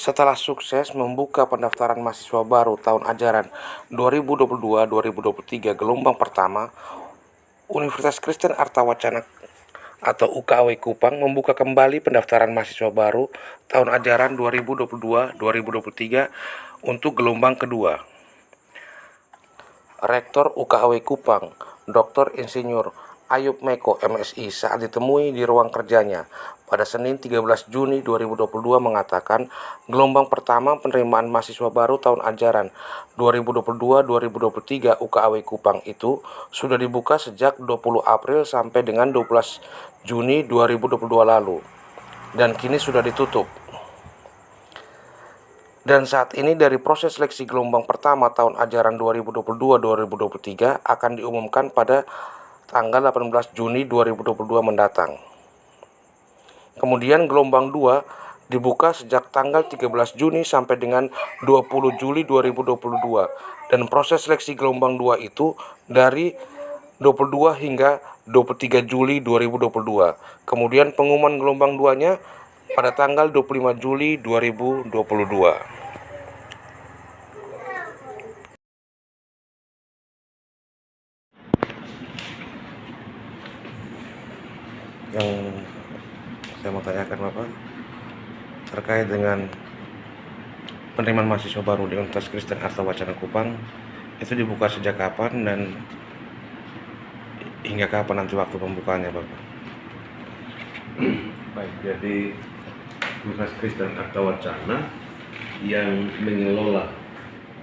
Setelah sukses membuka pendaftaran mahasiswa baru tahun ajaran 2022-2023 gelombang pertama, Universitas Kristen Artawacana atau UKW Kupang membuka kembali pendaftaran mahasiswa baru tahun ajaran 2022-2023 untuk gelombang kedua. Rektor UKW Kupang, Dr. Insinyur Ayub Meko MSI saat ditemui di ruang kerjanya pada Senin 13 Juni 2022 mengatakan gelombang pertama penerimaan mahasiswa baru tahun ajaran 2022-2023 UKW Kupang itu sudah dibuka sejak 20 April sampai dengan 12 Juni 2022 lalu dan kini sudah ditutup. Dan saat ini dari proses seleksi gelombang pertama tahun ajaran 2022-2023 akan diumumkan pada tanggal 18 Juni 2022 mendatang. Kemudian gelombang 2 dibuka sejak tanggal 13 Juni sampai dengan 20 Juli 2022 dan proses seleksi gelombang 2 itu dari 22 hingga 23 Juli 2022. Kemudian pengumuman gelombang 2-nya pada tanggal 25 Juli 2022. Yang saya mau tanyakan Bapak terkait dengan penerimaan mahasiswa baru di Universitas Kristen Artawacana Kupang itu dibuka sejak kapan dan hingga kapan nanti waktu pembukaannya Bapak? Baik, jadi Universitas Kristen Artawacana yang mengelola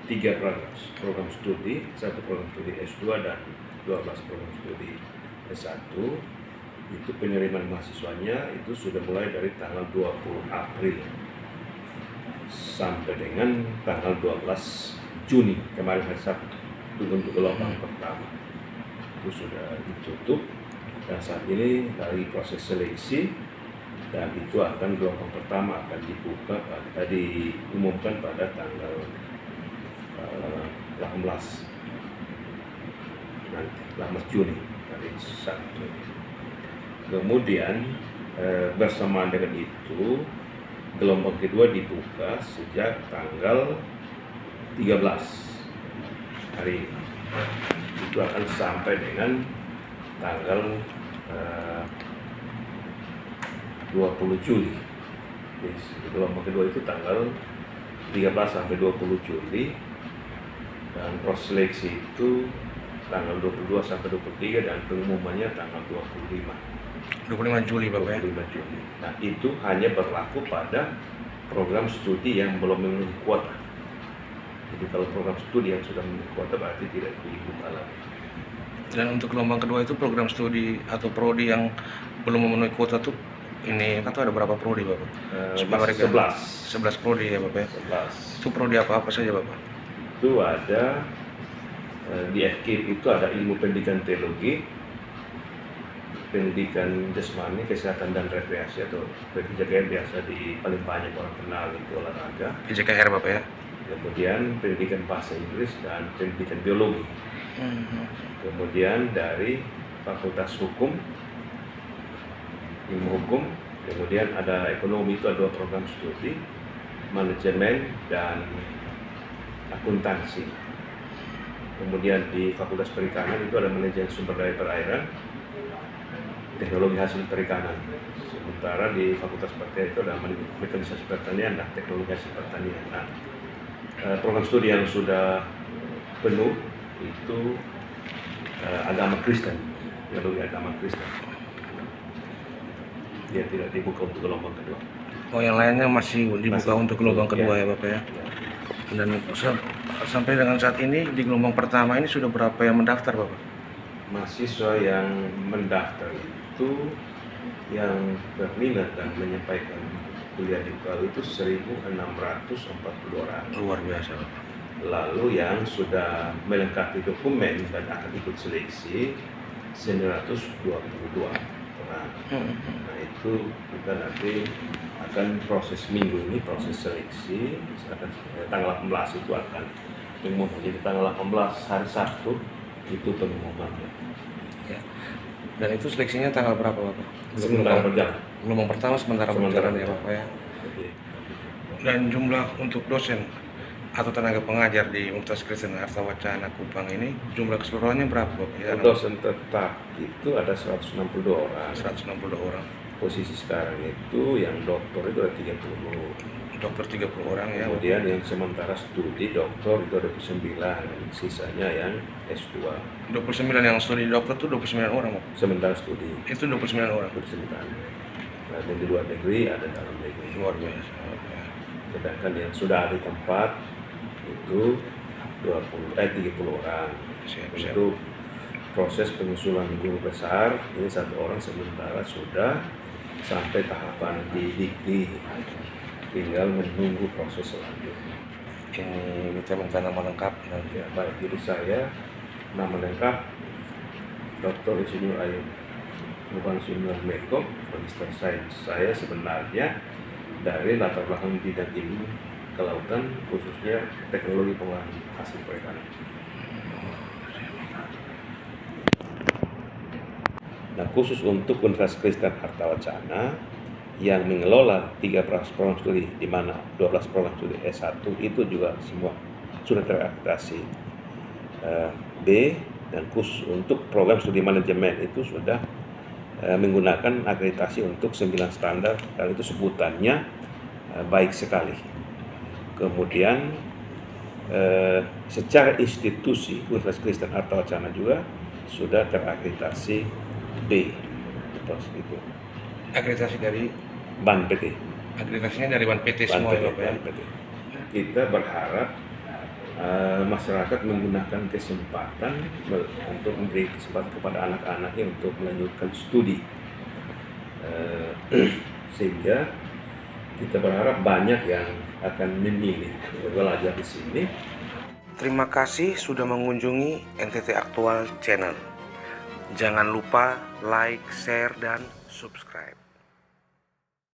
3 program studi, 1 program studi S2 dan 12 program studi S1. Itu penerimaan mahasiswanya itu sudah mulai dari tanggal 20 April sampai dengan tanggal 12 Juni kemarin hari Sabtu untuk gelombang pertama itu sudah ditutup dan saat ini dari proses seleksi dan itu akan gelombang pertama akan diumumkan pada tanggal 18 Juni hari Sabtu. Kemudian bersamaan dengan itu gelombang kedua dibuka sejak tanggal 13 hari ini. Itu akan sampai dengan tanggal 20 Juli. Jadi, gelombang kedua itu tanggal 13 sampai 20 Juli dan proses seleksi itu tanggal 22 sampai 23 dan pengumumannya tanggal 25 Juli Bapak ya? 25 Juli. Nah itu hanya berlaku pada program studi yang belum memenuhi kuota. Jadi kalau program studi yang sudah memenuhi kuota berarti tidak dibuka lagi. Dan untuk gelombang kedua itu program studi atau prodi yang belum memenuhi kuota tuh ini kan ada berapa prodi Bapak? 11 prodi ya Bapak ya? 11. Itu prodi apa saja Bapak? Itu ada di FKIP itu ada ilmu pendidikan teologi, pendidikan jasmani, kesehatan dan rekreasi atau PJKR biasa paling banyak orang kenal itu olahraga. PJKR Bapak ya? Kemudian pendidikan bahasa Inggris dan pendidikan biologi. Kemudian dari Fakultas Hukum, ilmu hukum, kemudian ada ekonomi itu ada 2 program studi, manajemen dan akuntansi. Kemudian di Fakultas Perikanan itu ada manajemen sumber daya perairan, teknologi hasil perikanan. Sementara di Fakultas Pertanian itu ada mekanisasi pertanian dan teknologi hasil pertanian. Nah, program studi yang sudah penuh itu agama Kristen, teologi agama Kristen. Dia tidak dibuka untuk gelombang kedua. Oh, yang lainnya masih dibuka untuk gelombang kedua ya Bapak ya? Dan sampai dengan saat ini di gelombang pertama ini sudah berapa yang mendaftar Bapak? Mahasiswa yang mendaftar itu yang berminat dan menyampaikan kuliah di UKW itu 1.640 orang. Luar biasa Bapak. Lalu yang sudah melengkapi dokumen dan akan ikut seleksi 922 orang. Nah itu kita nanti akan proses minggu ini proses seleksi akan tanggal 18 itu akan pengumuman. Jadi tanggal 18 hari Sabtu itu pengumumannya. Ya. Dan itu seleksinya tanggal berapa Bapak? Sementara berjalan. Gelombang pertama sementara berjalan ya Bapak ya. Dan jumlah untuk dosen atau tenaga pengajar di Universitas Kristen Hartawacana Kupang ini jumlah keseluruhannya berapa, Bapak? Dosen tetap itu ada 162 orang. 162 orang. Posisi sekarang itu yang doktor itu ada 30. Dokter 30 orang ya. Kemudian yang sementara studi doktor itu ada 29, sisanya yang S2. 29 yang studi dokter itu 29 orang, Bapak. Sementara studi Itu 29 orang. 29. Nah, yang di luar negeri ada dalam negeri. Luar biasa. Sedangkan yang sudah ada di tempat itu 30 orang. Siap. Untuk proses pengusulan guru besar ini 1 orang sementara sudah sampai tahapan didikti, tinggal menunggu proses selanjutnya. Ini kita minta nama lengkap nanti. Ya, baik, jadi saya nama lengkap Dr. Insinyur Ayub Nurbanas Junior Meko, Magister Sains. Saya sebenarnya dari latar belakang bidang ilmu kelautan, khususnya teknologi pengolahan hasil perikanan. Nah, khusus untuk Universitas Kristen Hartawacana yang mengelola 13 program studi, di mana 12 program studi S1 itu juga semua sudah terakreditasi B, dan khusus untuk program studi manajemen itu sudah menggunakan akreditasi untuk 9 standar, dan itu sebutannya baik sekali. Kemudian secara institusi Universitas Kristen Hartawacana juga sudah terakreditasi B, itu Akreditasi dari BAN PT. akreditasinya dari BAN PT BAN semua PT, ya, Bapak. BAN PT. Kita berharap masyarakat menggunakan kesempatan untuk memberi kesempatan kepada anak-anaknya untuk melanjutkan studi, sehingga kita berharap banyak yang akan memilih belajar di sini. Terima kasih sudah mengunjungi NTT Aktual Channel. Jangan lupa like, share, dan subscribe.